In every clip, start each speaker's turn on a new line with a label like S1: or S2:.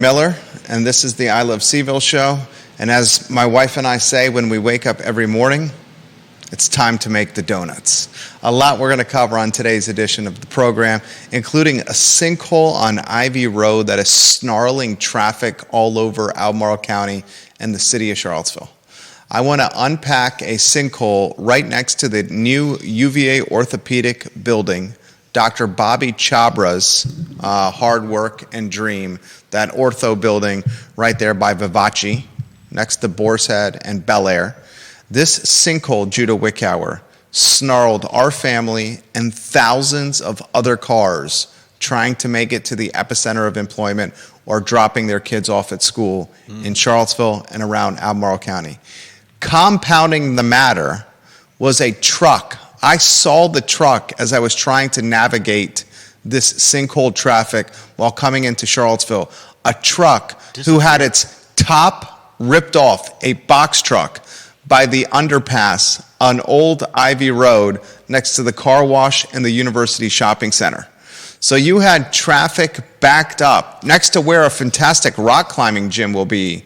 S1: Miller, and this is the I Love CVille Show. And as my wife and I say when we wake up every morning, it's time to make the donuts. A lot we're going to cover on today's edition of the program, including a sinkhole on Ivy Road that is snarling traffic all over Albemarle County and the city of Charlottesville. I want to unpack a sinkhole right next to the new UVA orthopedic building, Dr. Bobby Chabra's hard work and dream, that ortho building right there by Vivace, next to Boar's Head and Bel Air. This sinkhole, Judah Wickower, snarled our family and thousands of other cars trying to make it to the epicenter of employment or dropping their kids off at school in Charlottesville and around Albemarle County. Compounding the matter was a truck. I saw the truck as I was trying to navigate this sinkhole traffic while coming into Charlottesville. A truck who had its top ripped off, a box truck, by the underpass on Old Ivy Road next to the car wash and the University Shopping Center. So you had traffic backed up next to where a fantastic rock climbing gym will be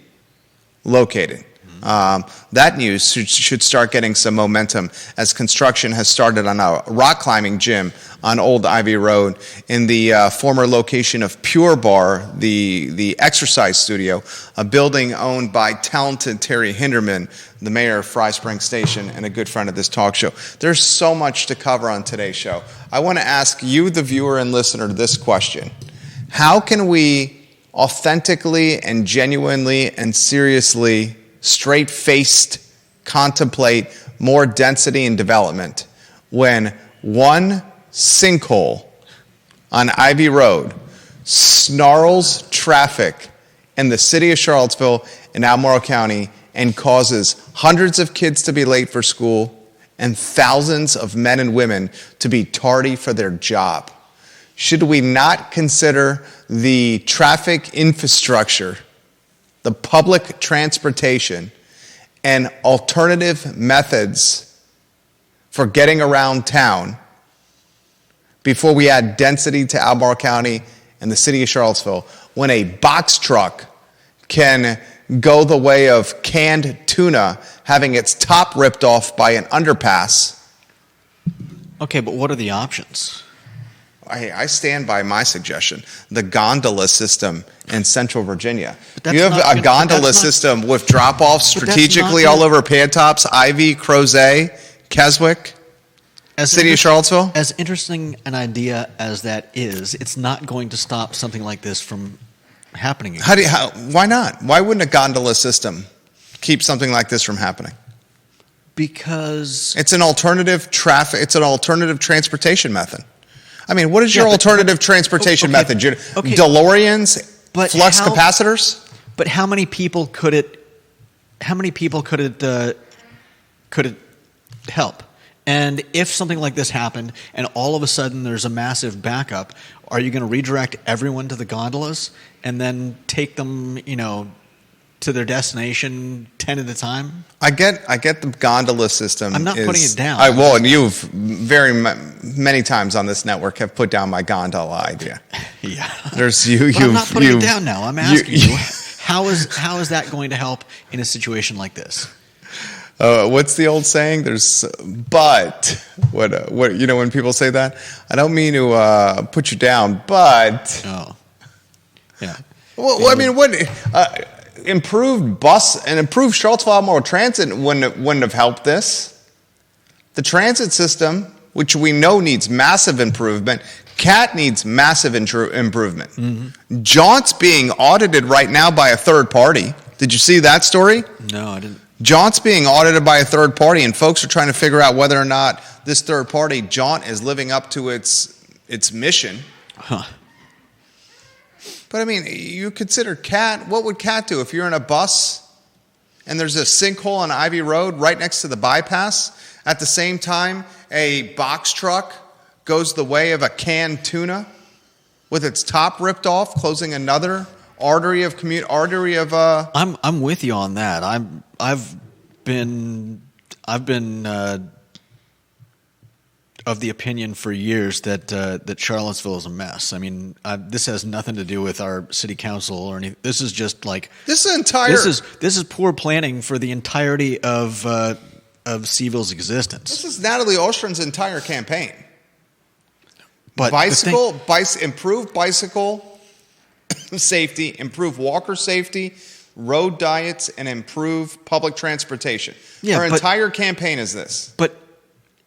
S1: located. That news should start getting some momentum as construction has started on a rock climbing gym on Old Ivy Road in the former location of Pure Bar, the exercise studio, a building owned by talented Terry Hinderman, the mayor of Fry Spring Station and a good friend of this talk show. There's so much to cover on today's show. I want to ask you, the viewer and listener, this question. How can we authentically and genuinely and seriously straight-faced contemplate more density and development when one sinkhole on Ivy Road snarls traffic in the city of Charlottesville and Albemarle County and causes hundreds of kids to be late for school and thousands of men and women to be tardy for their job? Should we not consider the traffic infrastructure, the public transportation, and alternative methods for getting around town before we add density to Albemarle County and the city of Charlottesville, when a box truck can go the way of canned tuna having its top ripped off by an underpass?
S2: Okay, but what are the options?
S1: I stand by my suggestion, the gondola system in Central Virginia. You have a gondola system with drop-offs strategically all over Pantops, Ivy, Crozet, Keswick, city of Charlottesville.
S2: As interesting an idea as that is, it's not going to stop something like this from happening again.
S1: Why not? Why wouldn't a gondola system keep something like this from happening?
S2: Because
S1: it's an alternative transportation method. I mean, what is your alternative transportation method? DeLoreans, flux capacitors?
S2: But how many people could it help? And if something like this happened and all of a sudden there's a massive backup, are you going to redirect everyone to the gondolas and then take them, to their destination 10 at a time?
S1: I get the gondola system.
S2: I'm not putting it down.
S1: And you've many times on this network have put down my gondola idea.
S2: Yeah.
S1: I'm not
S2: putting it down now. I'm asking you, how is that going to help in a situation like this?
S1: What's the old saying? When people say that, I don't mean to put you down, but.
S2: Oh. Yeah.
S1: Well, I mean, improved bus and improved Charlottesville-Albemarle transit wouldn't have helped this. The transit system, which we know needs massive improvement, CAT needs massive improvement. Mm-hmm. Jaunt's being audited right now by a third party. Did you see that story?
S2: No, I didn't.
S1: Jaunt's being audited by a third party, and folks are trying to figure out whether or not this third party, Jaunt, is living up to its mission.
S2: Huh.
S1: But I mean, you consider CAT. What would CAT do if you're in a bus and there's a sinkhole on Ivy Road right next to the bypass? At the same time, a box truck goes the way of a canned tuna with its top ripped off, closing another artery of.
S2: I'm with you on that. I've been of the opinion for years that that Charlottesville is a mess. I mean, this has nothing to do with our city council or anything. This is just like
S1: This is entire.
S2: this is poor planning for the entirety of CVille's existence.
S1: This is Natalie Ostrin's entire campaign.
S2: But
S1: Improve bicycle safety, improve walker safety, road diets, and improve public transportation.
S2: Yeah,
S1: Her
S2: but-
S1: entire campaign is this.
S2: But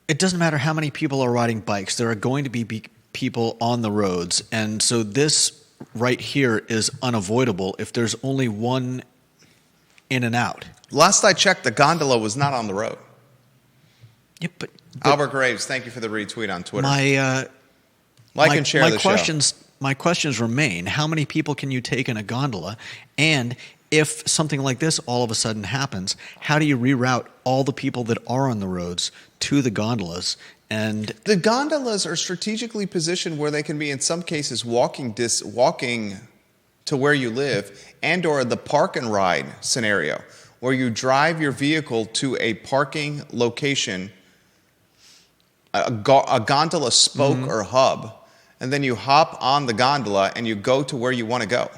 S2: it doesn't matter how many people are riding bikes. There are going to be people on the roads. And so this right here is unavoidable if there's only one in and out.
S1: Last I checked, the gondola was not on the road.
S2: Yeah, but
S1: Albert Graves, thank you for the retweet on Twitter.
S2: My
S1: and share the
S2: questions, my questions remain. How many people can you take in a gondola? And if something like this all of a sudden happens, how do you reroute all the people that are on the roads to the gondolas? And
S1: the gondolas are strategically positioned where they can be, in some cases, walking to where you live, and or the park and ride scenario, where you drive your vehicle to a parking location, a gondola spoke or hub, and then you hop on the gondola and you go to where you want to go.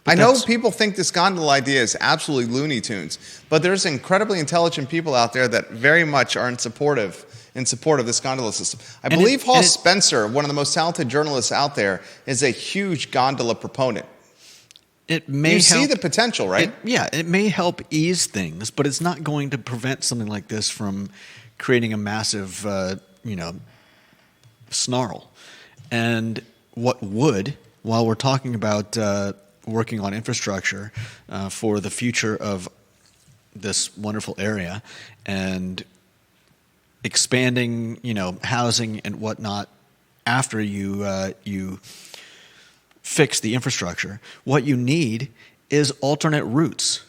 S1: I know people think this gondola idea is absolutely Looney Tunes, but there's incredibly intelligent people out there that very much are in support of this gondola system. I believe Hall Spencer, one of the most talented journalists out there, is a huge gondola proponent.
S2: it may
S1: You see
S2: help,
S1: the potential, right?
S2: it may help ease things, but it's not going to prevent something like this from creating a massive, snarl. And what would, while we're talking about working on infrastructure for the future of this wonderful area and expanding, housing and whatnot after you fix the infrastructure, what you need is alternate routes.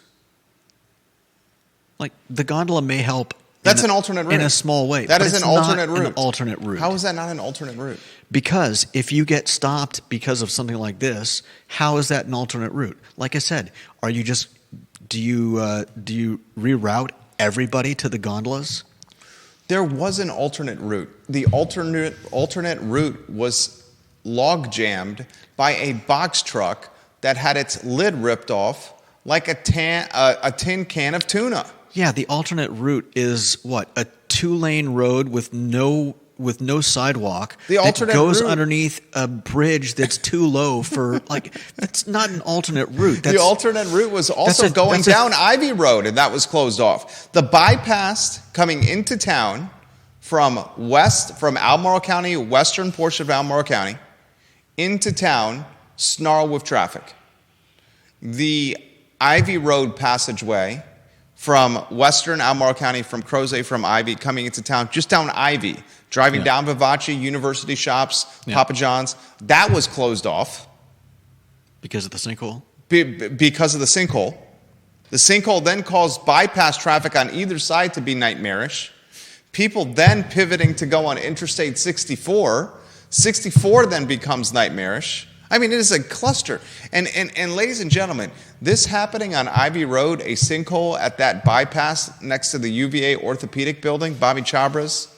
S2: Like the gondola may help.
S1: That's an alternate route.
S2: In a small way.
S1: That
S2: but
S1: is
S2: it's
S1: an alternate
S2: not
S1: route.
S2: An alternate route.
S1: How is that not an alternate route?
S2: Because if you get stopped because of something like this, how is that an alternate route? Like I said, do you reroute everybody to the gondolas?
S1: There was an alternate route. The alternate route was log jammed by a box truck that had its lid ripped off like a tin can of tuna.
S2: Yeah, the alternate route is what? A 2-lane road with no sidewalk that goes underneath a bridge that's too low for that's not an alternate route.
S1: The alternate route was also going down Ivy Road, and that was closed off. The bypass coming into town from Albemarle County, western portion of Albemarle County, into town, snarled with traffic. The Ivy Road passageway from western Albemarle County, from Crozet, from Ivy, coming into town, just down Ivy, driving down Vivace, University Shops, Papa John's, that was closed off.
S2: Because of the sinkhole?
S1: Because of the sinkhole. The sinkhole then caused bypass traffic on either side to be nightmarish. People then pivoting to go on Interstate 64. 64 then becomes nightmarish. I mean, it is a cluster. And ladies and gentlemen, this happening on Ivy Road, a sinkhole at that bypass next to the UVA orthopedic building, Bobby Chabra's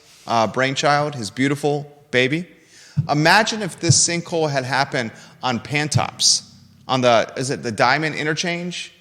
S1: brainchild, his beautiful baby. Imagine if this sinkhole had happened on Pantops, on the Diamond Interchange?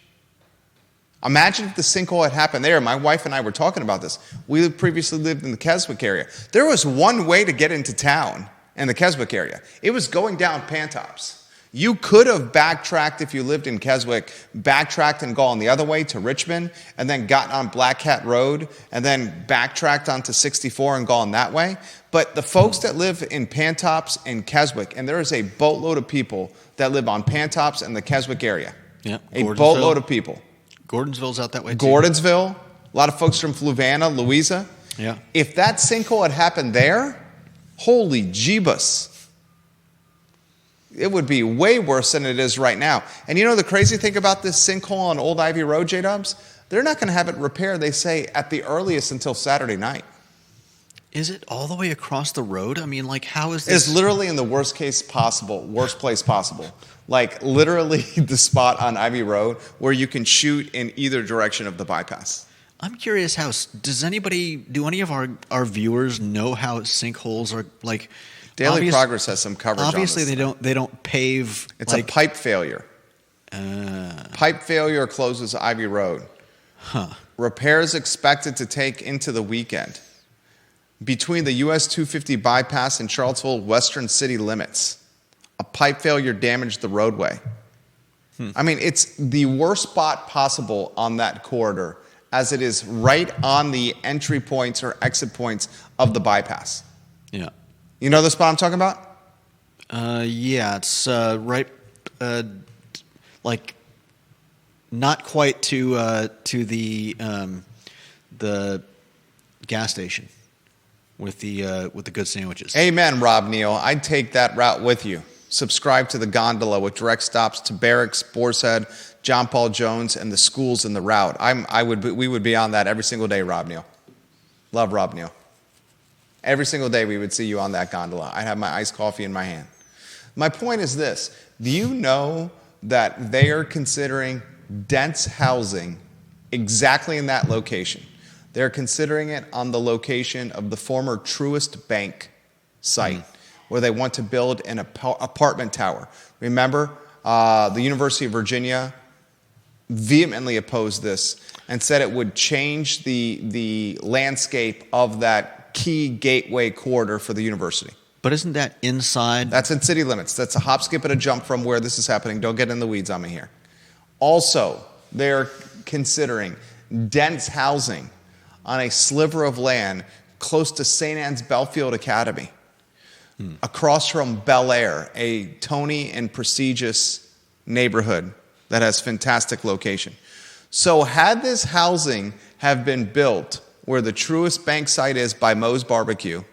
S1: Imagine if the sinkhole had happened there. My wife and I were talking about this. We previously lived in the Keswick area. There was one way to get into town in the Keswick area. It was going down Pantops. You could have backtracked if you lived in Keswick, backtracked and gone the other way to Richmond, and then gotten on Black Cat Road, and then backtracked onto 64 and gone that way. But the folks that live in Pantops and Keswick, and there is a boatload of people that live on Pantops and the Keswick area.
S2: Yeah,
S1: a boatload of people.
S2: Gordonsville's out that way too.
S1: Gordonsville, a lot of folks from Fluvanna, Louisa.
S2: Yeah.
S1: If that sinkhole had happened there, holy jeebus. It would be way worse than it is right now. And you know the crazy thing about this sinkhole on Old Ivy Road, J-Dubs? They're not going to have it repaired, they say, at the earliest until Saturday night.
S2: Is it all the way across the road? I mean, how is this?
S1: It's literally in the worst place possible. Like literally the spot on Ivy Road where you can shoot in either direction of the bypass.
S2: I'm curious do any of our viewers know how sinkholes are like?
S1: Daily Progress has some coverage
S2: obviously
S1: on this.
S2: They don't pave.
S1: It's a pipe failure. Pipe failure closes Ivy Road. Repairs expected to take into the weekend. Between the US 250 bypass and Charlottesville western city limits, a pipe failure damaged the roadway. I mean, it's the worst spot possible on that corridor, as it is right on the entry points or exit points of the bypass.
S2: Yeah.
S1: You know the spot I'm talking about?
S2: Yeah, it's right, like not quite to the gas station with the good sandwiches.
S1: Amen, Rob Neal. I'd take that route with you. Subscribe to the gondola with direct stops to Barracks, Boar's Head, John Paul Jones, and the schools in the route. We would be on that every single day, Rob Neal. Love Rob Neal. Every single day we would see you on that gondola. I'd have my iced coffee in my hand. My point is this. Do you know that they are considering dense housing exactly in that location? They're considering it on the location of the former Truist Bank site, where they want to build an apartment tower. Remember, the University of Virginia vehemently opposed this and said it would change the landscape of that key gateway corridor for the university.
S2: But isn't that inside?
S1: That's in city limits. That's a hop, skip, and a jump from where this is happening. Don't get in the weeds on me here. Also, they're considering dense housing on a sliver of land close to St. Anne's Belfield Academy, across from Bel Air, a Tony and prestigious neighborhood that has fantastic location. So had this housing have been built where the Truist Bank site is by Moe's Barbecue,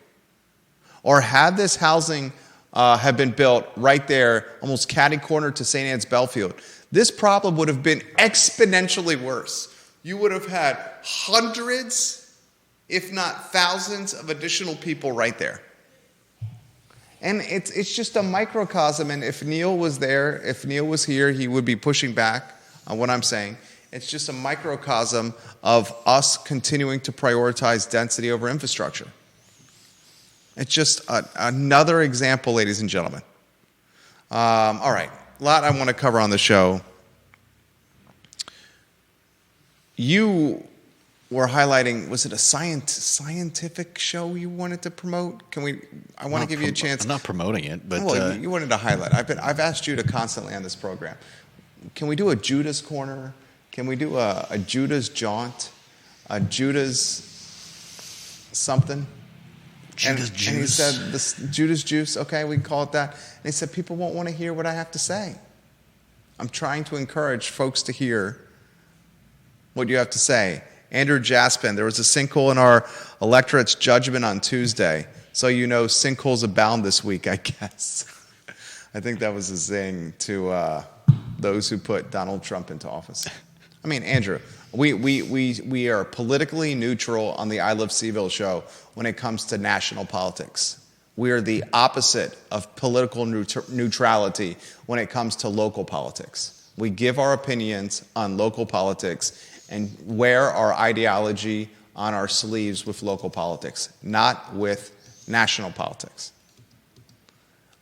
S1: or had this housing have been built right there, almost catty corner to St. Anne's Belfield, this problem would have been exponentially worse. You would have had hundreds, if not thousands, of additional people right there. And it's just a microcosm, and if Neil was there, if Neil was here, he would be pushing back on what I'm saying. It's just a microcosm of us continuing to prioritize density over infrastructure. It's just another example, ladies and gentlemen. All right, a lot I want to cover on the show. You were highlighting, was it a scientific show you wanted to promote? I want to give you a chance.
S2: I'm not promoting it, but
S1: well, you wanted to highlight. I've asked you to constantly on this program. Can we do a Judas corner? Can we do a Judas jaunt? A Judas something?
S2: Judas juice.
S1: And he said, this Judas juice, okay, we can call it that. And he said, people won't want to hear what I have to say. I'm trying to encourage folks to hear what you have to say. Andrew Jaspin, there was a sinkhole in our electorate's judgment on Tuesday. So you know sinkholes abound this week, I guess. I think that was a zing to those who put Donald Trump into office. I mean, Andrew, we are politically neutral on the I Love CVille show when it comes to national politics. We are the opposite of political neutrality when it comes to local politics. We give our opinions on local politics and wear our ideology on our sleeves with local politics, not with national politics.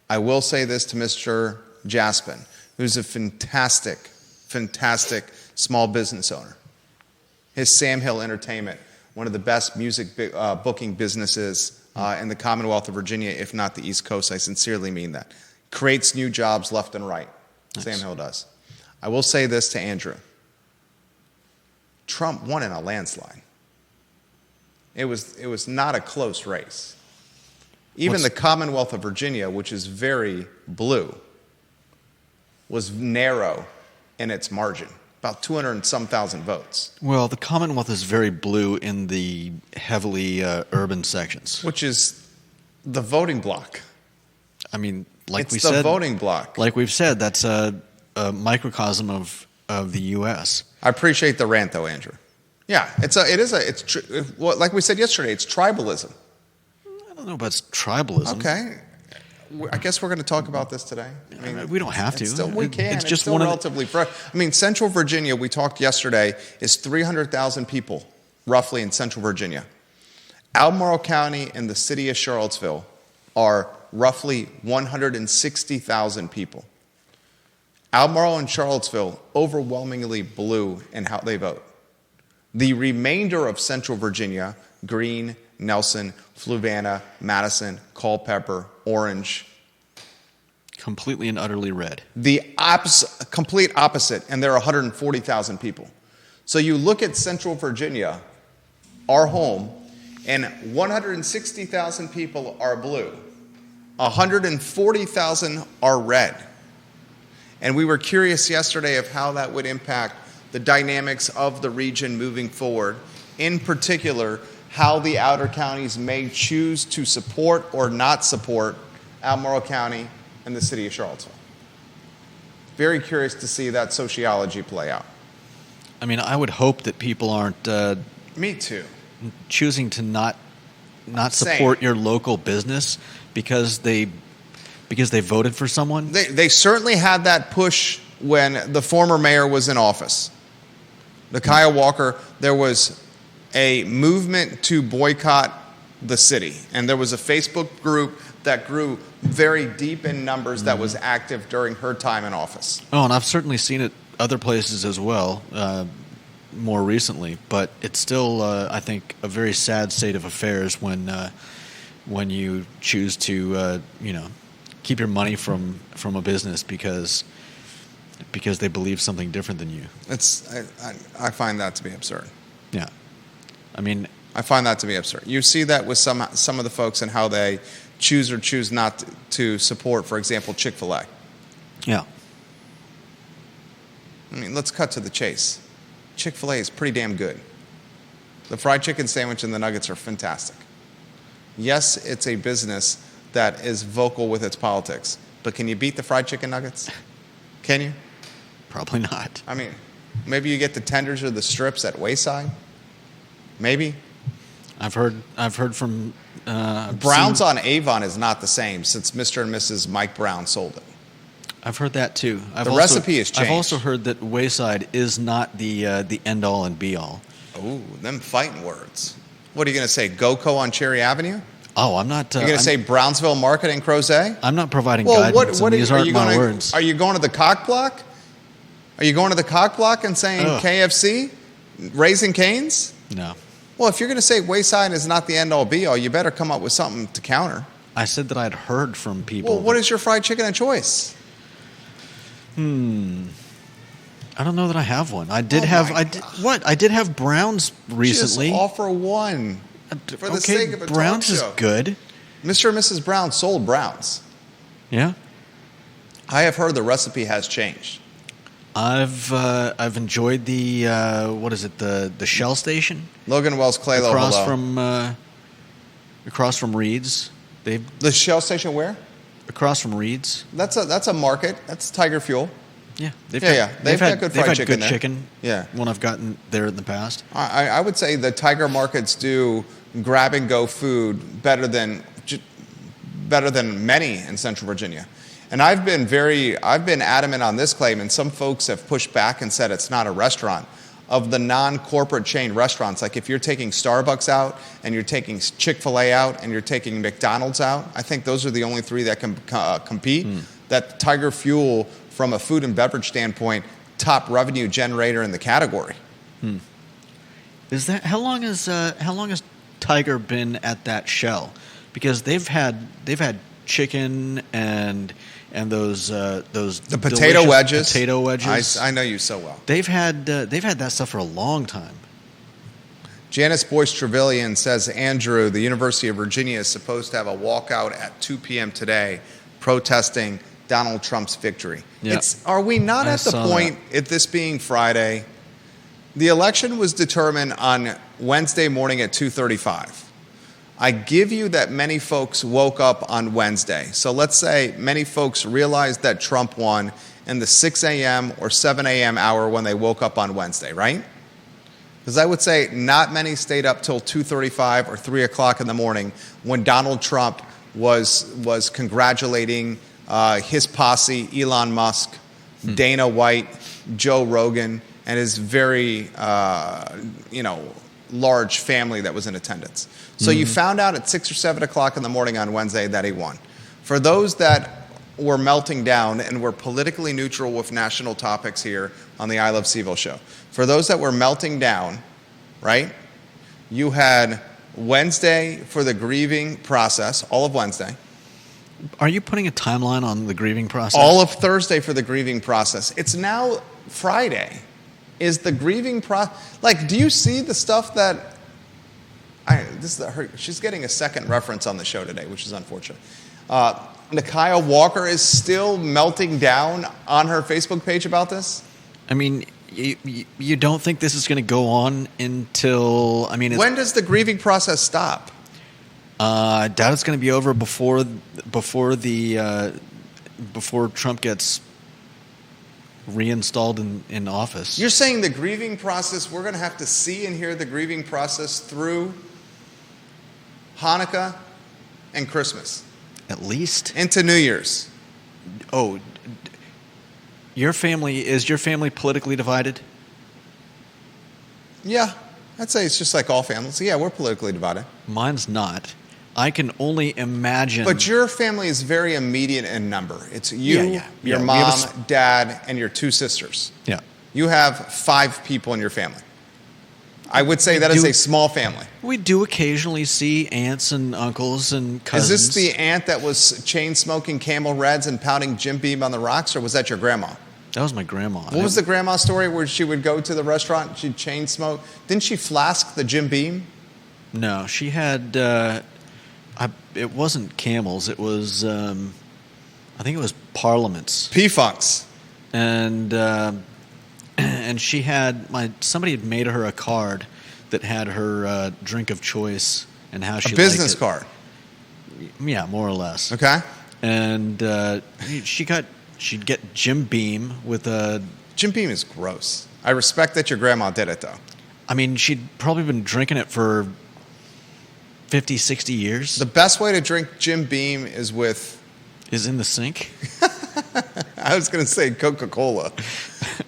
S1: I will say this to Mr. Jaspin, who's a fantastic small business owner. His Sam Hill Entertainment, one of the best music booking businesses in the Commonwealth of Virginia, if not the East Coast. I sincerely mean that. Creates new jobs left and right. Nice. Sam Hill does. I will say this to Andrew. Trump won in a landslide. It was not a close race. Even the Commonwealth of Virginia, which is very blue, was narrow in its margin, about 200 and some thousand votes.
S2: Well, the Commonwealth is very blue in the heavily urban sections,
S1: which is the voting bloc.
S2: I mean,
S1: it's the voting bloc.
S2: Like we've said, that's a microcosm of the U.S.
S1: I appreciate the rant, though, Andrew. Yeah, like we said yesterday, it's tribalism.
S2: I don't know about tribalism.
S1: Okay. I guess we're going to talk about this today.
S2: I mean, we don't have to.
S1: We can.
S2: It's just
S1: relatively fresh. I mean, Central Virginia, we talked yesterday, is 300,000 people. roughly in Central Virginia. Albemarle County and the city of Charlottesville are roughly 160,000 people. Albemarle and Charlottesville overwhelmingly blue in how they vote. The remainder of Central Virginia, Greene, Nelson, Fluvanna, Madison, Culpeper, Orange,
S2: completely and utterly red.
S1: the complete opposite, and there are 140,000 people. So you look at Central Virginia, our home, and 160,000 people are blue. 140,000 are red. And we were curious yesterday of how that would impact the dynamics of the region moving forward, in particular, how the outer counties may choose to support or not support Albemarle County and the city of Charlottesville. Very curious to see that sociology play out.
S2: I mean, I would hope that people aren't
S1: Me too.
S2: choosing to not
S1: Same.
S2: support your local business because they voted for someone.
S1: They certainly had that push when the former mayor was in office. Kyle Walker, there was a movement to boycott the city. And there was a Facebook group that grew very deep in numbers that was active during her time in office.
S2: Oh, and I've certainly seen it other places as well, more recently. But it's still, I think, a very sad state of affairs when you choose to, keep your money from a business because they believe something different than you.
S1: I find that to be absurd.
S2: Yeah, I mean,
S1: I find that to be absurd. You see that with some of the folks and how they choose or choose not to support, for example, Chick-fil-A.
S2: yeah.
S1: I mean, let's cut to the chase. Chick-fil-A is pretty damn good. The fried chicken sandwich and the nuggets are fantastic. Yes, it's a business that is vocal with its politics, but can you beat the fried chicken nuggets? Can you?
S2: Probably not.
S1: I mean, maybe you get the tenders or the strips at Wayside. Maybe.
S2: I've heard from
S1: Brown's on Avon is not the same since Mr. and Mrs. Mike Brown sold it.
S2: I've heard that too.
S1: Recipe has changed.
S2: I've also heard that Wayside is not the end all and be all.
S1: Ooh, them fighting words. What are you going to say? GoCo on Cherry Avenue?
S2: Oh, I'm not.
S1: You're going to say Brownsville Market in Crozet?
S2: I'm not providing guidance. These aren't my words.
S1: Are you going to the cock block? Are you going to the cock block and saying KFC? Raising Cane's?
S2: No.
S1: Well, if you're going to say Wayside is not the end-all, be-all, you better come up with something to counter.
S2: I said that I'd heard from people.
S1: Well, what is your fried chicken of choice?
S2: I don't know that I have one. I did have Brown's recently.
S1: Just offer one for the sake of a
S2: Brown's
S1: talk
S2: is
S1: show.
S2: good.
S1: Mr. and Mrs. Brown sold Brown's.
S2: Yeah.
S1: I have heard the recipe has changed.
S2: I've enjoyed the the Shell Station
S1: Logan Wells Claylow
S2: across from Reed's.
S1: The Shell Station where?
S2: Across from Reed's.
S1: That's a market. That's Tiger Fuel.
S2: Yeah,
S1: They've got good fried chicken there.
S2: Chicken.
S1: Yeah,
S2: when I've gotten there in the past.
S1: I would say the Tiger markets do grab and go food better than many in Central Virginia. And I've been adamant on this claim, and some folks have pushed back and said it's not a restaurant. Of the non-corporate chain restaurants, like if you're taking Starbucks out and you're taking Chick-fil-A out and you're taking McDonald's out, I think those are the only three that can compete. That Tiger Fuel, from a food and beverage standpoint, top revenue generator in the category.
S2: Is that how long has Tiger been at that Shell? Because they've had chicken and those
S1: the potato wedges.
S2: Potato wedges.
S1: I know you so well.
S2: They've had that stuff for a long time.
S1: Janice Boyce Trevelyan says, Andrew, the University of Virginia is supposed to have a walkout at 2 p.m. today, protesting Donald Trump's victory.
S2: Yeah.
S1: Are we not at the point,
S2: that.
S1: this being Friday, the election was determined on Wednesday morning at 2:35. I give you that many folks woke up on Wednesday. So let's say many folks realized that Trump won in the 6 a.m. or 7 a.m. hour when they woke up on Wednesday, right? Because I would say not many stayed up till 2:35 or 3 o'clock in the morning when Donald Trump was congratulating his posse, Elon Musk, Dana White, Joe Rogan, and his very, large family that was in attendance. So you found out at 6 or 7 o'clock in the morning on Wednesday that he won. For those that were melting down, and we're politically neutral with national topics here on the I Love CVille show. For those that were melting down, right, you had Wednesday for the grieving process, all of Wednesday.
S2: Are you putting a timeline on the grieving process?
S1: All of Thursday for the grieving process. It's now Friday. Is the grieving process... Like, do you see the stuff that... she's getting a second reference on the show today, which is unfortunate. Nakia Walker is still melting down on her Facebook page about this?
S2: I mean, you don't think this is going to go on until... I mean,
S1: when does the grieving process stop?
S2: I doubt it's going to be over before Trump gets reinstalled in office.
S1: You're saying the grieving process, we're going to have to see and hear the grieving process through Hanukkah and Christmas?
S2: At least
S1: into New Year's.
S2: Oh, is your family politically divided?
S1: Yeah, I'd say it's just like all families. Yeah, we're politically divided.
S2: Mine's not. I can only imagine.
S1: But your family is very immediate in number. It's you, your
S2: Yeah,
S1: mom, dad, and your 2 sisters.
S2: Yeah.
S1: You have 5 people in your family. I would say that is a small family.
S2: We do occasionally see aunts and uncles and cousins.
S1: Is this the aunt that was chain-smoking Camel Reds and pounding Jim Beam on the rocks, or was that your grandma?
S2: That was my grandma.
S1: What was the grandma story where she would go to the restaurant, she'd chain smoke? Didn't she flask the Jim Beam?
S2: No, she had... it wasn't Camels. It was... I think it was Parliaments.
S1: P-Funks.
S2: And she had... somebody had made her a card that had her drink of choice and how she liked it.
S1: A business card?
S2: Yeah, more or less.
S1: Okay.
S2: And she'd get Jim Beam with a...
S1: Jim Beam is gross. I respect that your grandma did it, though.
S2: I mean, she'd probably been drinking it for 50, 60 years.
S1: The best way to drink Jim Beam is with...
S2: Is in the sink?
S1: I was going to say Coca-Cola.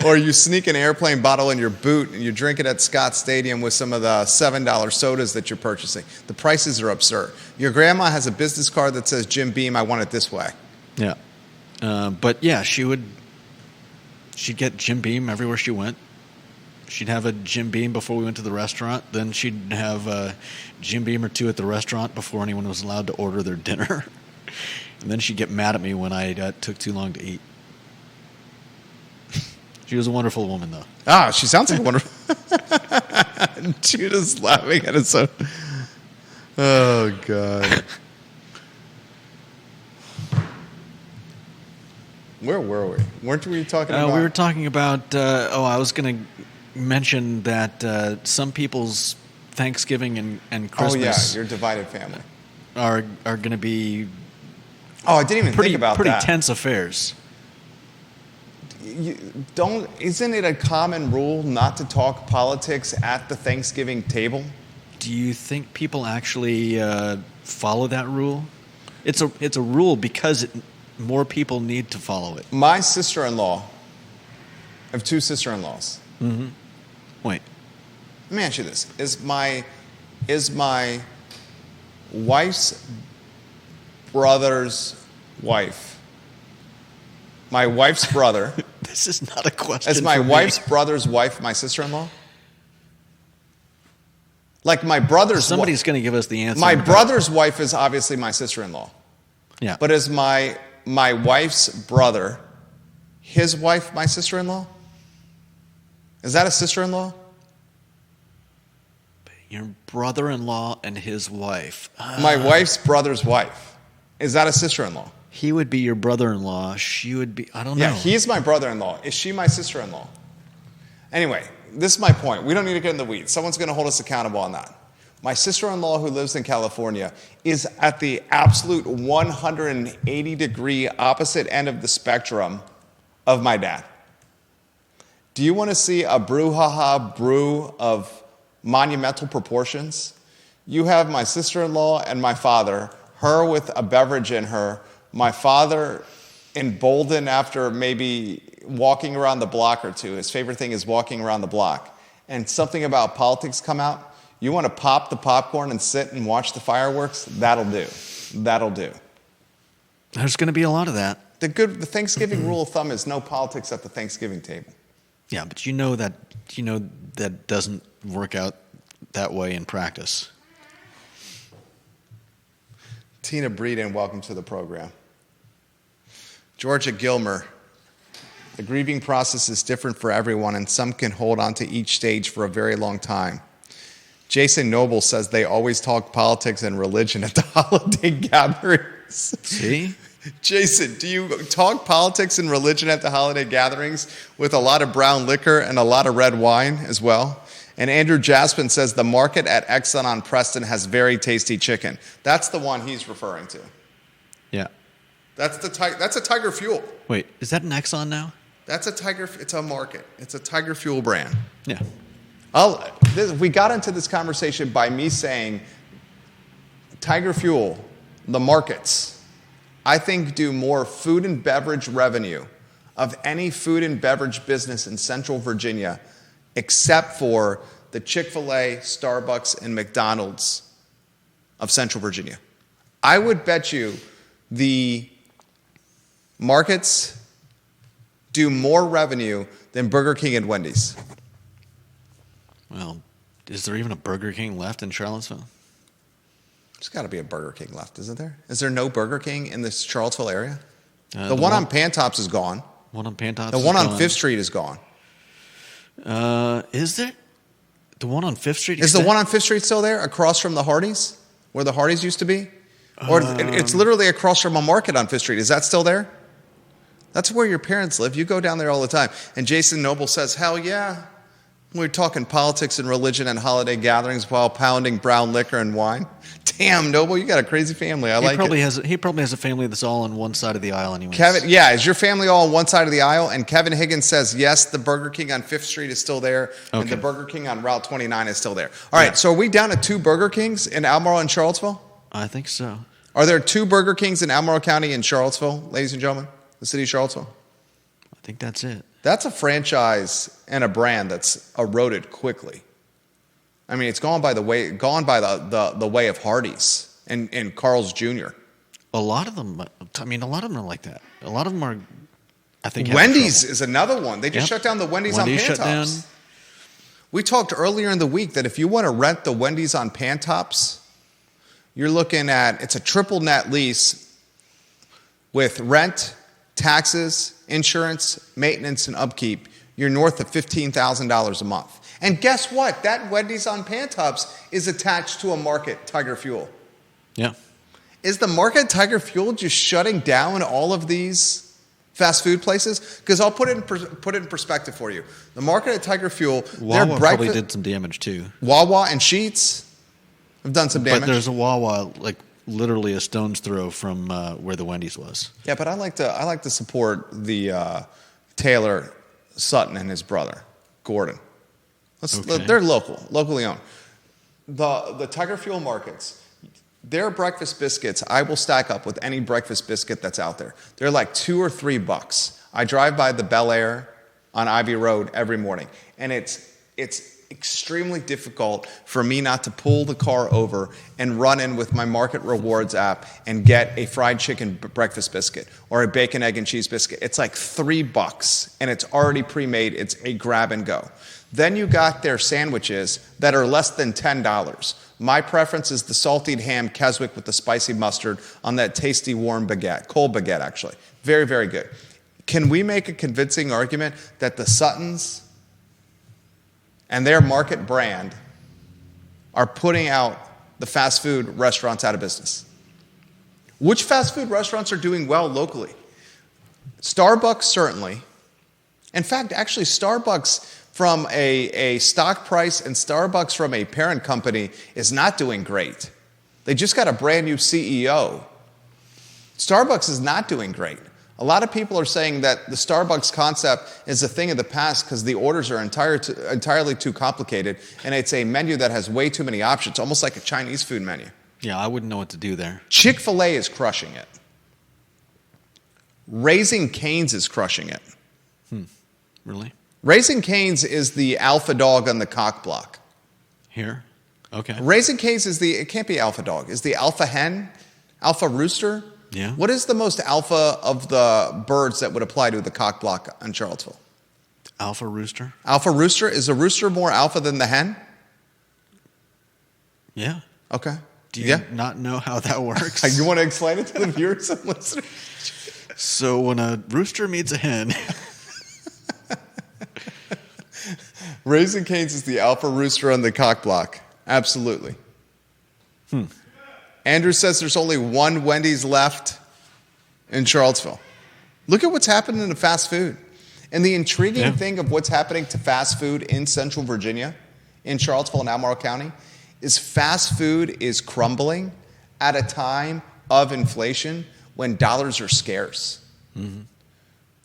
S1: Or you sneak an airplane bottle in your boot and you drink it at Scott Stadium with some of the $7 sodas that you're purchasing. The prices are absurd. Your grandma has a business card that says, Jim Beam, I want it this way.
S2: Yeah. But yeah, she'd get Jim Beam everywhere she went. She'd have a Jim Beam before we went to the restaurant. Then she'd have a Jim Beam or 2 at the restaurant before anyone was allowed to order their dinner. And then she'd get mad at me when I took too long to eat. She was a wonderful woman, though.
S1: Ah, she sounds like a wonderful... Judah's laughing at it so... Oh, God. Where were we? Weren't we talking about...
S2: We were talking about... I was going to mention that some people's Thanksgiving and Christmas...
S1: Oh, yeah, your divided family.
S2: Are going to be...
S1: Oh, I didn't even think about that.
S2: Pretty tense affairs.
S1: Isn't it a common rule not to talk politics at the Thanksgiving table?
S2: Do you think people actually follow that rule? It's a rule because more people need to follow it.
S1: My sister-in-law, I have 2 sister-in-laws.
S2: Mm-hmm. Wait.
S1: Let me ask you this. Is my wife's brother's wife, my wife's brother...
S2: This is not a question.
S1: Is my wife's brother's wife my sister-in-law? Like my brother's...
S2: Somebody's going to give us the answer.
S1: My brother's wife is obviously my sister-in-law.
S2: Yeah.
S1: But is my wife's brother, his wife, my sister-in-law? Is that a sister-in-law?
S2: Your brother-in-law and his wife.
S1: My wife's brother's wife. Is that a sister-in-law?
S2: He would be your brother-in-law. She would be... I don't know.
S1: Yeah, he's my brother-in-law. Is she my sister-in-law? Anyway, this is my point. We don't need to get in the weeds. Someone's going to hold us accountable on that. My sister-in-law who lives in California is at the absolute 180-degree opposite end of the spectrum of my dad. Do you want to see a brouhaha brew of monumental proportions? You have my sister-in-law and my father, her with a beverage in her, my father emboldened after maybe walking around the block or 2. His favorite thing is walking around the block. And something about politics come out. You want to pop the popcorn and sit and watch the fireworks? That'll do. That'll do.
S2: There's going to be a lot of that.
S1: The Thanksgiving rule of thumb is no politics at the Thanksgiving table.
S2: Yeah, but that doesn't work out that way in practice.
S1: Tina Breeden, welcome to the program. Georgia Gilmer, the grieving process is different for everyone, and some can hold on to each stage for a very long time. Jason Noble says they always talk politics and religion at the holiday gatherings.
S2: See?
S1: Jason, do you talk politics and religion at the holiday gatherings with a lot of brown liquor and a lot of red wine as well? And Andrew Jaspin says the market at Exxon on Preston has very tasty chicken. That's the one he's referring to.
S2: Yeah.
S1: That's a Tiger Fuel.
S2: Wait, is that an Exxon now?
S1: That's a Tiger. It's a market. It's a Tiger Fuel brand.
S2: Yeah.
S1: We got into this conversation by me saying Tiger Fuel, the markets, I think do more food and beverage revenue of any food and beverage business in Central Virginia except for the Chick-fil-A, Starbucks, and McDonald's of Central Virginia. I would bet you the markets do more revenue than Burger King and Wendy's.
S2: Well, is there even a Burger King left in Charlottesville?
S1: There's got to be a Burger King left, isn't there? Is there no Burger King in this Charlottesville area? The one on Pantops is gone.
S2: One on Pantops.
S1: The one on Fifth Street is gone.
S2: Is there? The one on Fifth Street?
S1: Is the one on Fifth Street still there, across from the Hardee's, where the Hardee's used to be? Or it's literally across from a market on Fifth Street. Is that still there? That's where your parents live. You go down there all the time. And Jason Noble says, hell yeah. We're talking politics and religion and holiday gatherings while pounding brown liquor and wine. Damn, Noble, you got a crazy family. He
S2: probably has a family that's all on one side of the aisle anyway.
S1: Kevin, yeah, is your family all on one side of the aisle? And Kevin Higgins says, yes, the Burger King on Fifth Street is still there, and the Burger King on Route 29 is still there. All right, so are we down to 2 Burger Kings in Albemarle and Charlottesville?
S2: I think so.
S1: Are there 2 Burger Kings in Albemarle County and Charlottesville, ladies and gentlemen? The city of Charlottesville?
S2: I think that's it.
S1: That's a franchise and a brand that's eroded quickly. I mean, it's gone by the way of Hardee's and Carl's Jr.
S2: A lot of them are like that. A lot of them are, I think.
S1: Wendy's is another one. They just shut down the Wendy's on Pantops. We talked earlier in the week that if you want to rent the Wendy's on Pantops, you're looking at, it's a triple net lease with rent, taxes, insurance, maintenance, and upkeep. You're north of $15,000 a month. And guess what? That Wendy's on Pantops is attached to a market, Tiger Fuel.
S2: Yeah.
S1: Is the market Tiger Fuel just shutting down all of these fast food places? Because I'll put it in perspective for you. The market at Tiger Fuel,
S2: Wawa probably did some damage too.
S1: Wawa and Sheetz have done some damage.
S2: But there's a Wawa like literally a stone's throw from where the Wendy's was.
S1: Yeah, but I like to support the Taylor Sutton and his brother Gordon. They're locally owned. The Tiger Fuel markets, their breakfast biscuits, I will stack up with any breakfast biscuit that's out there. They're like $2 or $3. I drive by the Bel Air on Ivy Road every morning, and it's extremely difficult for me not to pull the car over and run in with my Market Rewards app and get a fried chicken breakfast biscuit or a bacon, egg, and cheese biscuit. It's like $3, and it's already pre-made. It's a grab and go. Then you got their sandwiches that are less than $10. My preference is the salted ham Keswick with the spicy mustard on that tasty warm baguette, cold baguette actually. Very, very good. Can we make a convincing argument that the Suttons and their market brand are putting out the fast food restaurants out of business? Which fast food restaurants are doing well locally? Starbucks, certainly. In fact, actually, Starbucks from a stock price and Starbucks from a parent company is not doing great. They just got a brand new CEO. Starbucks is not doing great. A lot of people are saying that the Starbucks concept is a thing of the past because the orders are entirely too complicated, and it's a menu that has way too many options, almost like a Chinese food menu.
S2: Yeah, I wouldn't know what to do there.
S1: Chick-fil-A is crushing it. Raising Cane's is crushing it.
S2: Really?
S1: Raising Cane's is the alpha dog on the cock block.
S2: Here? Okay.
S1: Raising Cane's it can't be alpha dog. Is the alpha hen, alpha rooster?
S2: Yeah.
S1: What is the most alpha of the birds that would apply to the cock block on Charlottesville?
S2: Alpha rooster?
S1: Alpha rooster? Is a rooster more alpha than the hen?
S2: Yeah.
S1: Okay.
S2: Do you not know how that works?
S1: You want to explain it to the viewers and listeners?
S2: So when a rooster meets a hen...
S1: Raising Cane's is the alpha rooster on the cock block. Absolutely. Andrew says there's only one Wendy's left in Charlottesville. Look at what's happening to fast food. And the intriguing thing of what's happening to fast food in Central Virginia, in Charlottesville and Albemarle County, is fast food is crumbling at a time of inflation when dollars are scarce. Mm-hmm.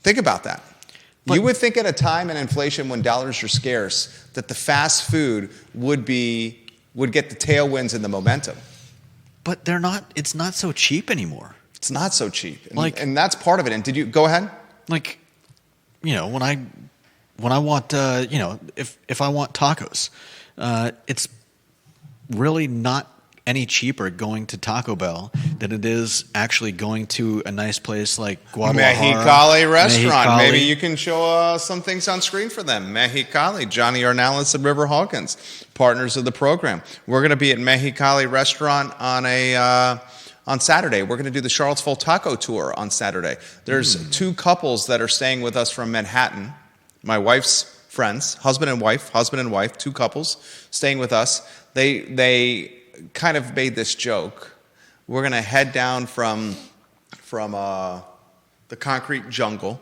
S1: Think about that. But you would think at a time in inflation when dollars are scarce that the fast food would get the tailwinds and the momentum.
S2: But they're not. It's not so cheap anymore.
S1: It's not so cheap, and that's part of it. And did you go ahead?
S2: Like, when I want if I want tacos, it's really not any cheaper going to Taco Bell than it is actually going to a nice place like Guadalajara.
S1: Mexicali restaurant.
S2: Mexicali.
S1: Maybe you can show some things on screen for them. Mexicali, Johnny Ornalis and River Hawkins, partners of the program. We're going to be at Mexicali restaurant on Saturday. We're going to do the Charlottesville Taco Tour on Saturday. There's two couples that are staying with us from Manhattan. My wife's friends, husband and wife, two couples staying with us. They kind of made this joke. We're going to head down from the concrete jungle,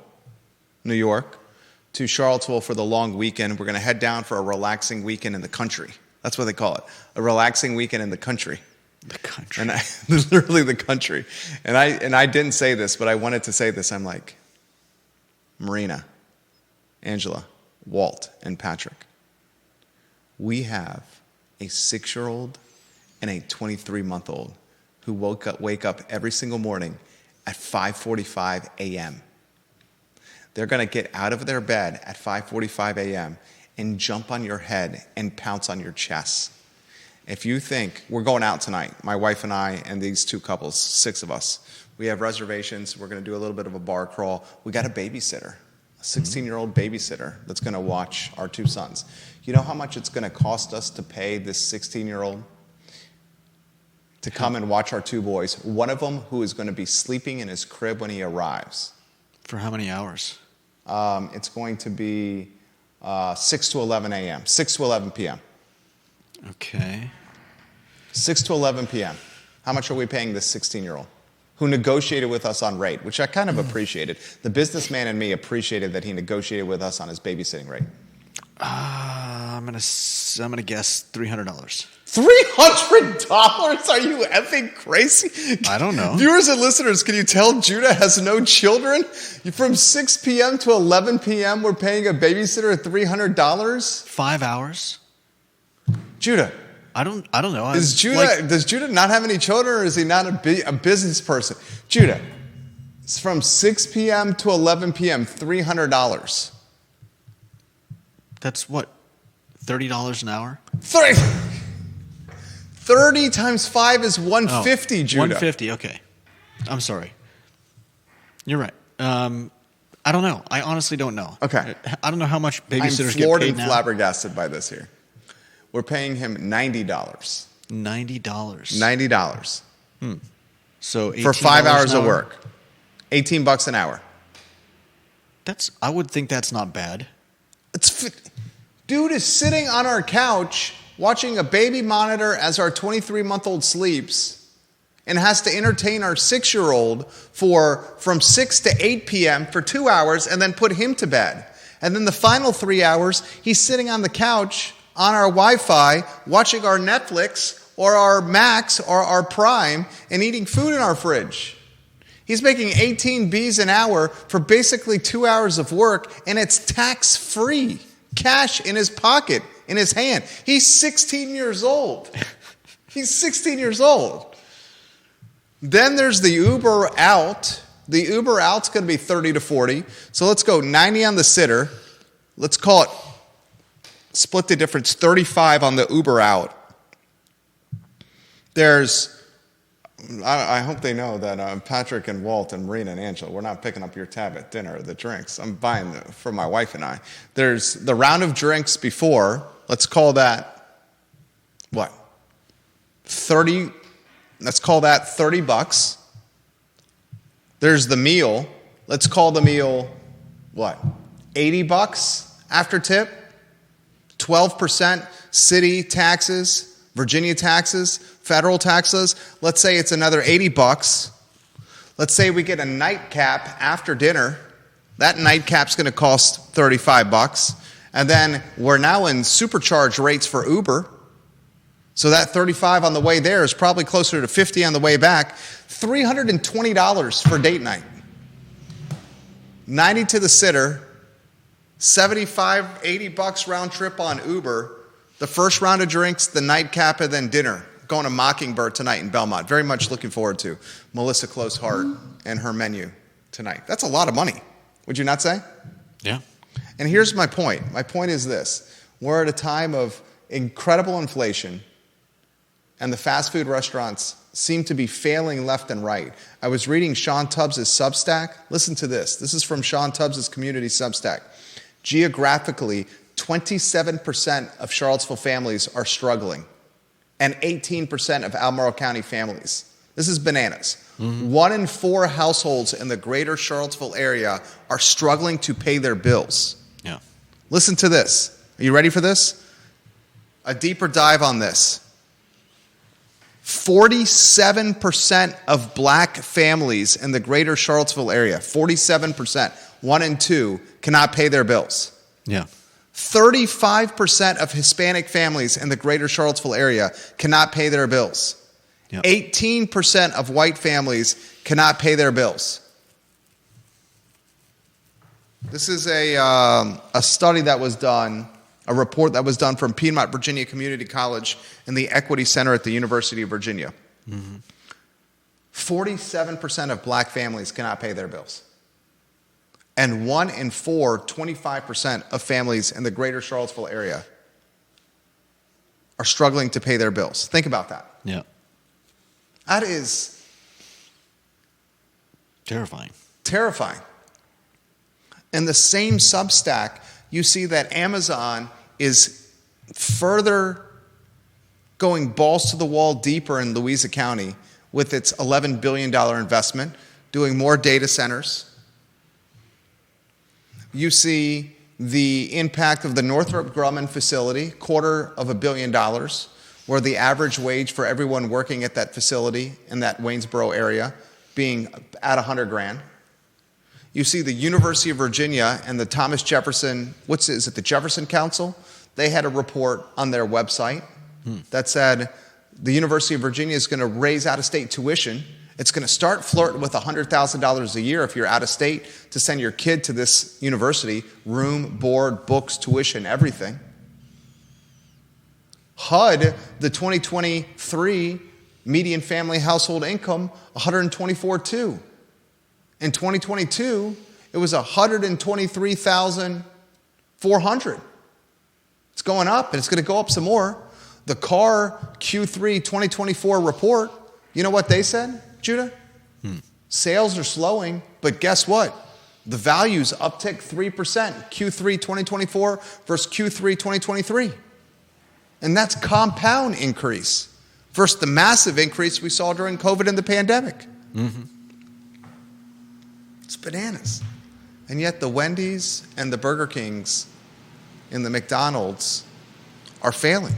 S1: New York, to Charlottesville for the long weekend. We're going to head down for a relaxing weekend in the country. That's what they call it, a relaxing weekend in the country.
S2: The country.
S1: And literally the country. And I didn't say this, but I wanted to say this. I'm like, Marina, Angela, Walt, and Patrick, we have a 6-year-old and a 23-month-old who wake up every single morning at 5:45 a.m. They're going to get out of their bed at 5:45 a.m. and jump on your head and pounce on your chest. If you think, we're going out tonight, my wife and I and these two couples, 6 of us. We have reservations. We're going to do a little bit of a bar crawl. We got a babysitter, a 16-year-old babysitter that's going to watch our 2 sons. You know how much it's going to cost us to pay this 16-year-old to come and watch our 2 boys, one of them who is going to be sleeping in his crib when he arrives?
S2: For how many hours?
S1: It's going to be 6 to 11 a.m., 6 to 11 p.m.
S2: Okay.
S1: 6 to 11 p.m. How much are we paying this 16-year-old who negotiated with us on rate, which I kind of appreciated. The businessman in me appreciated that he negotiated with us on his babysitting rate.
S2: I'm gonna guess $300.
S1: $300? Are you effing crazy?
S2: I don't know.
S1: Viewers and listeners, can you tell Judah has no children? From 6 p.m. to 11 p.m., we're paying a babysitter $300?
S2: 5 hours?
S1: Judah.
S2: I don't know.
S1: Does Judah not have any children, or is he not a business person? Judah, it's from 6 p.m. to 11 p.m., $300.
S2: That's what, $30 an hour?
S1: 30 times 5 is 150, Judah.
S2: 150, okay. I'm sorry. You're right. I don't know. I honestly don't know.
S1: Okay.
S2: I don't know how much babysitters
S1: I'm floored
S2: get paid
S1: and
S2: now.
S1: flabbergasted by this here. We're paying him $90.
S2: $90.
S1: $90.
S2: So
S1: for 5 hours of work. $18 an hour.
S2: I would think that's not bad.
S1: Dude is sitting on our couch watching a baby monitor as our 23-month-old sleeps and has to entertain our 6-year-old from 6 to 8 p.m. for 2 hours and then put him to bed. And then the final 3 hours, he's sitting on the couch on our Wi-Fi watching our Netflix or our Max or our Prime and eating food in our fridge. He's making 18 Bs an hour for basically 2 hours of work, and it's tax-free. Cash in his pocket, in his hand. He's 16 years old. He's 16 years old. Then there's the Uber out. The Uber out's going to be 30 to 40. So let's go 90 on the sitter. Let's call it, split the difference, 35 on the Uber out. I hope they know that Patrick and Walt and Marina and Angela, we're not picking up your tab at dinner, the drinks. I'm buying for my wife and I. There's the round of drinks before, let's call that, what? 30, let's call that $30. There's the meal, let's call the meal, what? $80 after tip? 12% city taxes, Virginia taxes, federal taxes. Let's say it's another $80. Let's say we get a nightcap after dinner. That nightcap's going to cost $35. And then we're now in supercharged rates for Uber. So that $35 on the way there is probably closer to $50 on the way back. $320 for date night. $90 to the sitter. $75, $80 round trip on Uber. The first round of drinks, the nightcap, and then dinner. Going to Mockingbird tonight in Belmont. Very much looking forward to Melissa Close-Hart and her menu tonight. That's a lot of money. Would you not say?
S2: Yeah.
S1: And here's my point. My point is this. We're at a time of incredible inflation, and the fast food restaurants seem to be failing left and right. I was reading Sean Tubbs' Substack. Listen to this. This is from Sean Tubbs' community Substack. Geographically, 27% of Charlottesville families are struggling, and 18% of Albemarle County families. This is bananas. Mm-hmm. 1 in 4 households in the greater Charlottesville area are struggling to pay their bills.
S2: Yeah.
S1: Listen to this. Are you ready for this? A deeper dive on this. 47% of black families in the greater Charlottesville area, 47%, 1 in 2, cannot pay their bills.
S2: Yeah.
S1: 35% of Hispanic families in the greater Charlottesville area cannot pay their bills. Yep. 18% of white families cannot pay their bills. This is a study that was done, a report that was done from Piedmont Virginia Community College and the Equity Center at the University of Virginia. Mm-hmm. 47% of black families cannot pay their bills. And 1 in 4, 25% of families in the greater Charlottesville area are struggling to pay their bills. Think about that.
S2: Yeah.
S1: That is
S2: terrifying.
S1: Terrifying. In the same Substack, you see that Amazon is further going balls to the wall deeper in Louisa County with its $11 billion investment, doing more data centers. You see the impact of the Northrop Grumman facility, $250 million, where the average wage for everyone working at that facility in that Waynesboro area being at $100,000. You see the University of Virginia and the Thomas Jefferson, the Jefferson Council? They had a report on their website that said the University of Virginia is going to raise out-of-state tuition. It's going to start flirting with $100,000 a year if you're out of state to send your kid to this university, room, board, books, tuition, everything. HUD, the 2023 median family household income, $124,200. In 2022, it was $123,400. It's going up, and it's going to go up some more. The CAR Q3 2024 report, you know what they said, Judah? Sales are slowing, but guess what? The values uptick 3%, Q3 2024 versus Q3 2023. And that's compound increase versus the massive increase we saw during COVID and the pandemic. Mm-hmm. It's bananas. And yet the Wendy's and the Burger Kings and the McDonald's are failing.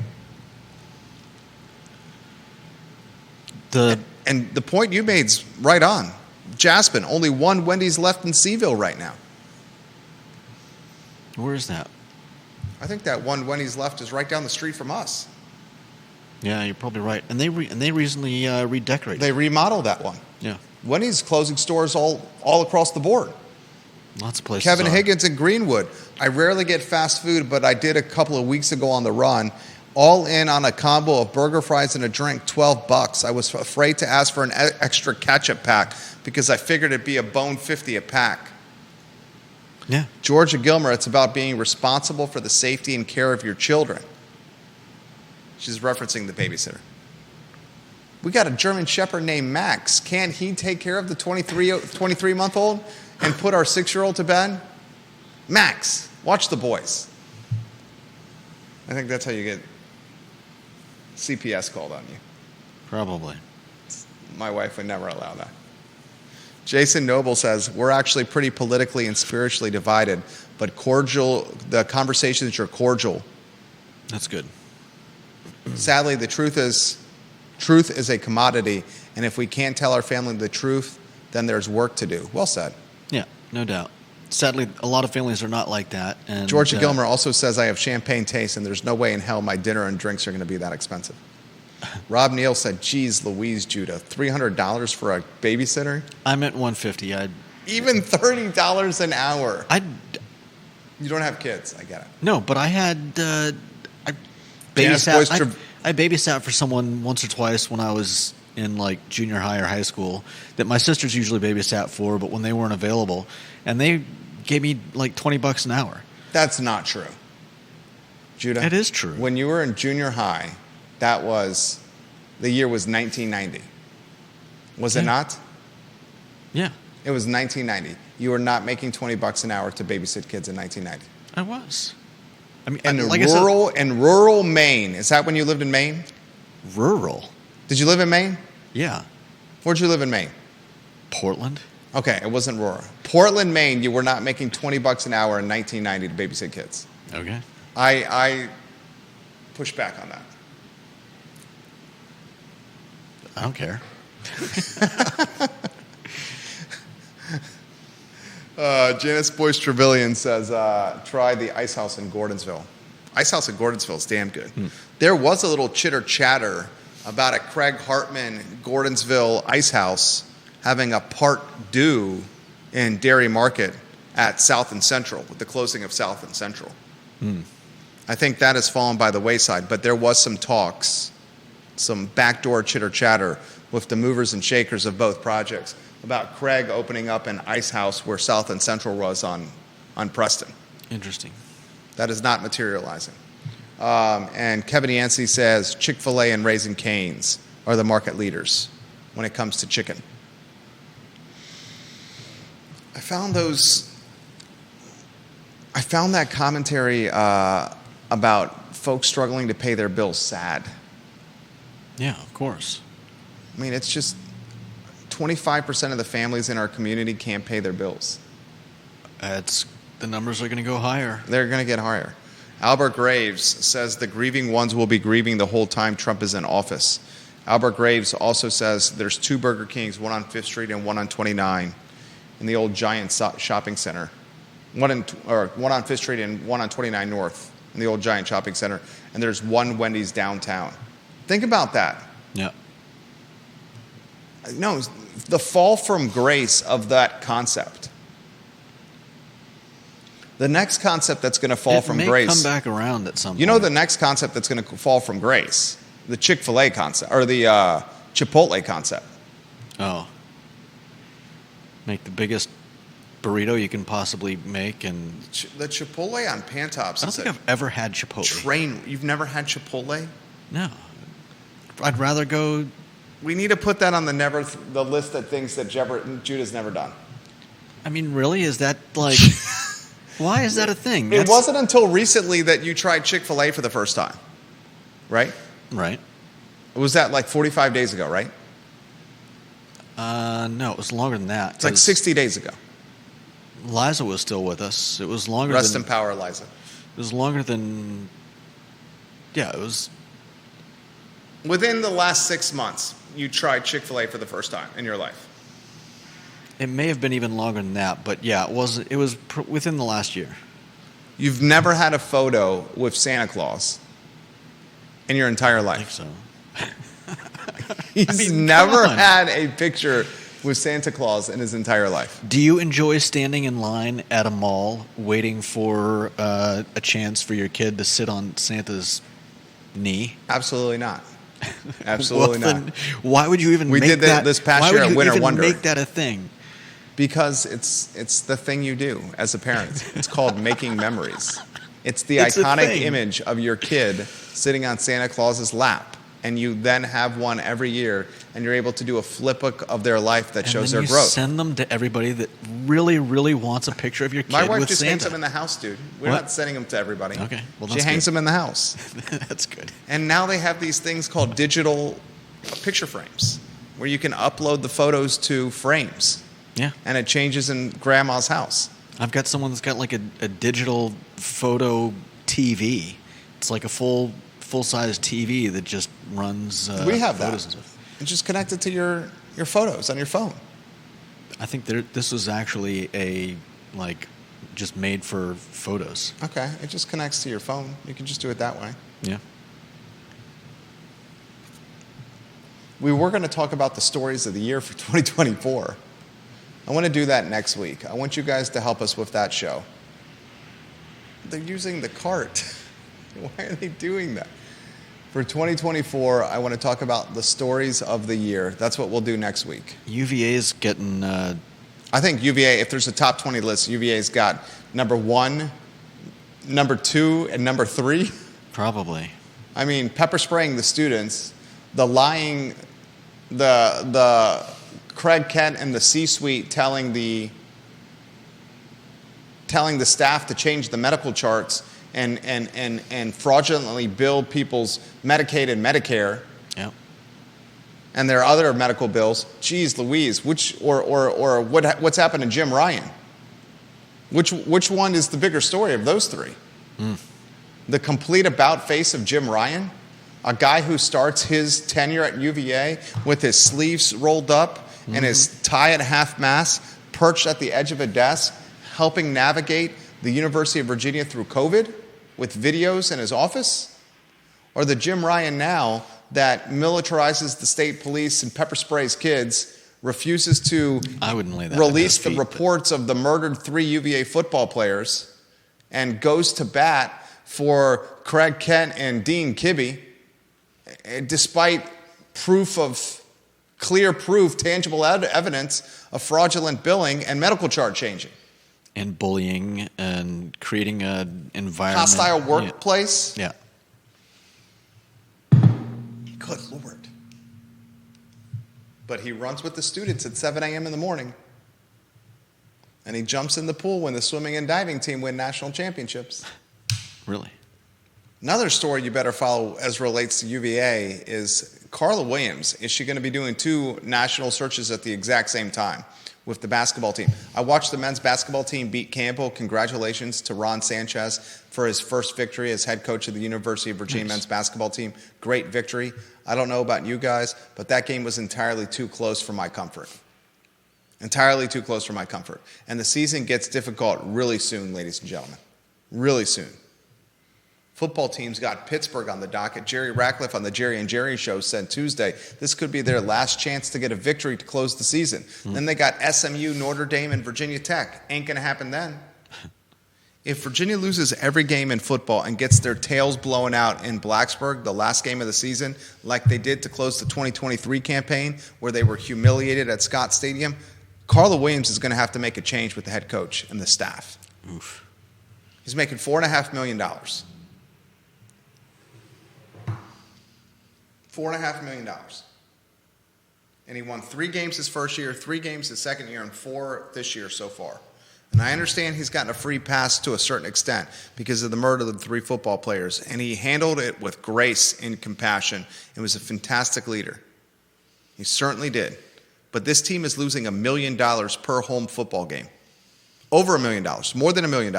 S1: And the point you made's right on. Jaspin, only one Wendy's left in CVille right now.
S2: Where is that?
S1: I think that one Wendy's left is right down the street from us.
S2: Yeah, you're probably right. And they recently redecorated.
S1: They remodeled that one.
S2: Yeah.
S1: Wendy's closing stores all across the board.
S2: Lots of places.
S1: Kevin Higgins in Greenwood. I rarely get fast food, but I did a couple of weeks ago on the run. All in on a combo of burger, fries, and a drink, $12. I was afraid to ask for an extra ketchup pack because I figured it'd be $1.50 a pack.
S2: Yeah.
S1: Georgia Gilmer, it's about being responsible for the safety and care of your children. She's referencing the babysitter. We got a German Shepherd named Max. Can't he take care of the 23-month-old and put our 6-year-old to bed? Max, watch the boys. I think that's how you get CPS called on you.
S2: Probably.
S1: My wife would never allow that. Jason Noble says, we're actually pretty politically and spiritually divided, but cordial. The conversations are cordial.
S2: That's good.
S1: Sadly, the truth is a commodity, and if we can't tell our family the truth, then there's work to do. Well said.
S2: Yeah, no doubt. Sadly, a lot of families are not like that. And
S1: Georgia Gilmer also says, I have champagne taste, and there's no way in hell my dinner and drinks are going to be that expensive. Rob Neal said, geez, Louise, Judah, $300 for a babysitter?
S2: I meant $150.
S1: Even $30 an hour. You don't have kids. I get it.
S2: No, but I had I babysat for someone once or twice when I was in like junior high or high school that my sisters usually babysat for, but when they weren't available, and they gave me like $20 an hour.
S1: That's not true. Judah.
S2: It is true.
S1: When you were in junior high, the year was 1990. Was it not?
S2: Yeah.
S1: It was 1990. You were not making $20 an hour to babysit kids in 1990.
S2: I was. I mean,
S1: in rural Maine. Is that when you lived in Maine?
S2: Rural.
S1: Did you live in Maine?
S2: Yeah.
S1: Where'd you live in Maine?
S2: Portland.
S1: Okay, it wasn't rural. Portland, Maine, you were not making $20 an hour in 1990 to babysit kids.
S2: Okay.
S1: I push back on that.
S2: I don't care.
S1: Janice Boyce Trevelyan says, try the Ice House in Gordonsville. Ice House in Gordonsville is damn good. There was a little chitter chatter about a Craig Hartman Gordonsville Ice House having a part due in Dairy Market at South and Central with the closing of South and Central. I think that has fallen by the wayside, but there was some talks, some backdoor chitter chatter with the movers and shakers of both projects about Craig opening up an ice house where South and Central was on Preston.
S2: Interesting.
S1: That is not materializing. And Kevin Yancey says Chick-fil-A and Raising Cane's are the market leaders when it comes to chicken. I found that commentary about folks struggling to pay their bills sad.
S2: Yeah, of course.
S1: I mean, it's just 25% of the families in our community can't pay their bills.
S2: The numbers are going to go higher.
S1: They're going to get higher. Albert Graves says the grieving ones will be grieving the whole time Trump is in office. Albert Graves also says there's 2 Burger Kings, one on 5th Street and one on 29 in the old Giant shopping center. One on 5th Street and one on 29 North in the old Giant shopping center. And there's one Wendy's downtown. Think about that.
S2: Yeah.
S1: No, the fall from grace of that concept. The next concept that's going to fall from grace.
S2: It may come back around at some point.
S1: You know the next concept that's going to fall from grace? The Chick-fil-A concept, or the Chipotle concept.
S2: Oh. Make the biggest burrito you can possibly make. And
S1: the Chipotle on Pantops.
S2: I don't think I've ever had Chipotle.
S1: You've never had Chipotle?
S2: No. I'd rather go...
S1: We need to put that on the list of things that Judah's never done.
S2: I mean, really? Is that like... Why is that a thing?
S1: It wasn't until recently that you tried Chick-fil-A for the first time, right?
S2: Right.
S1: Was that like 45 days ago, right?
S2: No, it was longer than that.
S1: It's like 60 days ago.
S2: Liza was still with us. It was longer
S1: Rest in power, Liza.
S2: It was longer than... Yeah, it was...
S1: Within the last 6 months, you tried Chick-fil-A for the first time in your life.
S2: It may have been even longer than that, but yeah, it was within the last year.
S1: You've never had a photo with Santa Claus in your entire life.
S2: I think so.
S1: He's never had a picture with Santa Claus in his entire life.
S2: Do you enjoy standing in line at a mall waiting for a chance for your kid to sit on Santa's knee?
S1: Absolutely not. Absolutely not.
S2: Why would you even make that?
S1: We did that this past year at Winter Wonder.
S2: Why would you even make that a thing?
S1: Because it's the thing you do as a parent. It's called making memories. It's the iconic image of your kid sitting on Santa Claus's lap. and you then have one every year, and you're able to do a flip book of their life that shows their
S2: you
S1: growth.
S2: Send them to everybody that really, really wants a picture of your kid.
S1: My wife
S2: with
S1: just
S2: Santa.
S1: hangs them in the house, dude. We're
S2: What?
S1: not sending them to everybody.
S2: Okay, well,
S1: she
S2: that's
S1: hangs
S2: good.
S1: them in the house.
S2: That's good.
S1: And now they have these things called digital picture frames, where you can upload the photos to frames.
S2: Yeah.
S1: And it changes in grandma's house.
S2: I've got someone that's got like a digital photo TV. It's like a full-size TV that just runs
S1: We have
S2: photos
S1: that.
S2: and stuff.
S1: It's just connected to your photos on your phone.
S2: I think this was actually just made for photos.
S1: Okay, it just connects to your phone. You can just do it that way.
S2: Yeah.
S1: We were going to talk about the stories of the year for 2024. I want to do that next week. I want you guys to help us with that show. They're using the cart. Why are they doing that? For 2024, I want to talk about the stories of the year. That's what we'll do next week.
S2: UVA's getting...
S1: I think UVA, if there's a top 20 list, UVA's got number 1, number 2, and number 3.
S2: Probably.
S1: I mean, pepper spraying the students, the lying, the Craig Kent and the C-suite telling the staff to change the medical charts and fraudulently bill people's Medicaid and Medicare.
S2: Yeah.
S1: And their other medical bills. Geez Louise, what's happened to Jim Ryan? Which one is the bigger story of those three? The complete about face of Jim Ryan, a guy who starts his tenure at UVA with his sleeves rolled up and his tie at half-mast, perched at the edge of a desk, helping navigate the University of Virginia through COVID with videos in his office? Or the Jim Ryan now that militarizes the state police and pepper sprays kids, refuses to
S2: I wouldn't lay that
S1: release
S2: at his
S1: the
S2: feet,
S1: reports of the murdered 3 UVA football players, and goes to bat for Craig Kent and Dean Kibbe, despite clear proof, tangible evidence of fraudulent billing and medical chart changing.
S2: and bullying and creating an environment.
S1: Hostile workplace.
S2: Yeah.
S1: Good Lord. But he runs with the students at 7 a.m. in the morning. And he jumps in the pool when the swimming and diving team win national championships.
S2: Really?
S1: Another story you better follow as relates to UVA is Carla Williams. Is she going to be doing 2 national searches at the exact same time with the basketball team? I watched the men's basketball team beat Campbell. Congratulations to Ron Sanchez for his first victory as head coach of the University of Virginia men's basketball team. Great victory. I don't know about you guys, but that game was entirely too close for my comfort. Entirely too close for my comfort. And the season gets difficult really soon, ladies and gentlemen. Really soon. Football teams got Pittsburgh on the docket. Jerry Ratcliffe on the Jerry and Jerry Show said Tuesday this could be their last chance to get a victory to close the season. Then they got SMU, Notre Dame, and Virginia Tech. Ain't going to happen then. If Virginia loses every game in football and gets their tails blown out in Blacksburg, the last game of the season, like they did to close the 2023 campaign, where they were humiliated at Scott Stadium, Carla Williams is going to have to make a change with the head coach and the staff.
S2: Oof.
S1: He's making $4.5 million. $4.5 million. And he won 3 games his first year, 3 games his second year, and 4 this year so far. And I understand he's gotten a free pass to a certain extent because of the murder of the 3 football players. And he handled it with grace and compassion and was a fantastic leader. He certainly did. But this team is losing $1 million per home football game. Over $1 million. More than $1 million.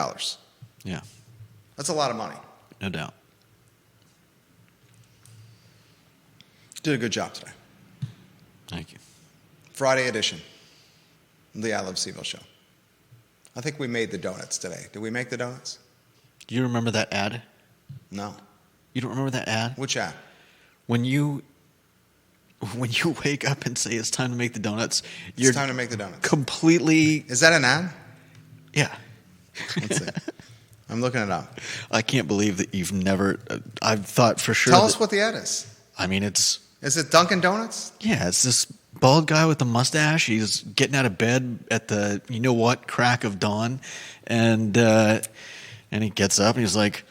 S2: Yeah.
S1: That's a lot of money.
S2: No doubt.
S1: Did a good job today.
S2: Thank you.
S1: Friday edition of the I Love CVille Show. I think we made the donuts today. Did we make the donuts?
S2: Do you remember that ad?
S1: No.
S2: You don't remember that ad?
S1: Which ad?
S2: When you wake up and say it's time to make the donuts,
S1: It's time to make the donuts.
S2: completely...
S1: Is that an ad?
S2: Yeah.
S1: Let's see. I'm looking it up.
S2: I can't believe that you've never... I've thought for sure...
S1: Tell us what the ad is.
S2: I mean, it's...
S1: Is it Dunkin' Donuts?
S2: Yeah, it's this bald guy with a mustache. He's getting out of bed at the, you know what, crack of dawn. And he gets up and he's like,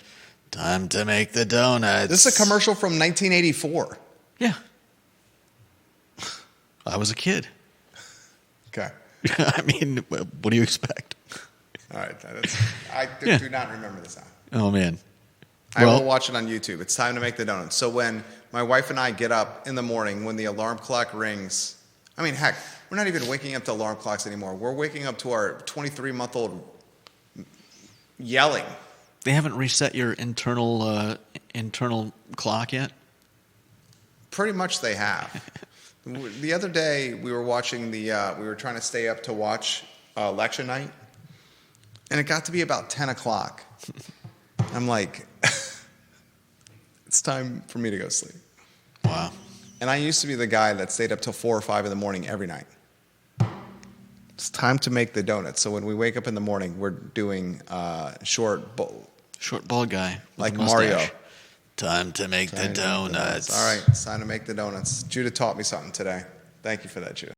S2: time to make the donuts.
S1: This is a commercial from 1984.
S2: Yeah. I was a kid.
S1: Okay.
S2: I mean, what do you expect?
S1: All right. I do not remember this time.
S2: Oh, man.
S1: I will watch it on YouTube. It's time to make the donuts. So when my wife and I get up in the morning, when the alarm clock rings, I mean, heck, we're not even waking up to alarm clocks anymore. We're waking up to our 23-month-old yelling.
S2: They haven't reset your internal clock yet?
S1: Pretty much they have. The other day, we were watching we were trying to stay up to watch election night, and it got to be about 10 o'clock. I'm like, it's time for me to go sleep.
S2: Wow.
S1: And I used to be the guy that stayed up till 4 or 5 in the morning every night. It's time to make the donuts. So when we wake up in the morning, we're doing short ball
S2: guy with
S1: like
S2: a mustache.
S1: Mario.
S2: Time to make the donuts.
S1: All right, it's time to make the donuts. Judah taught me something today. Thank you for that, Judah.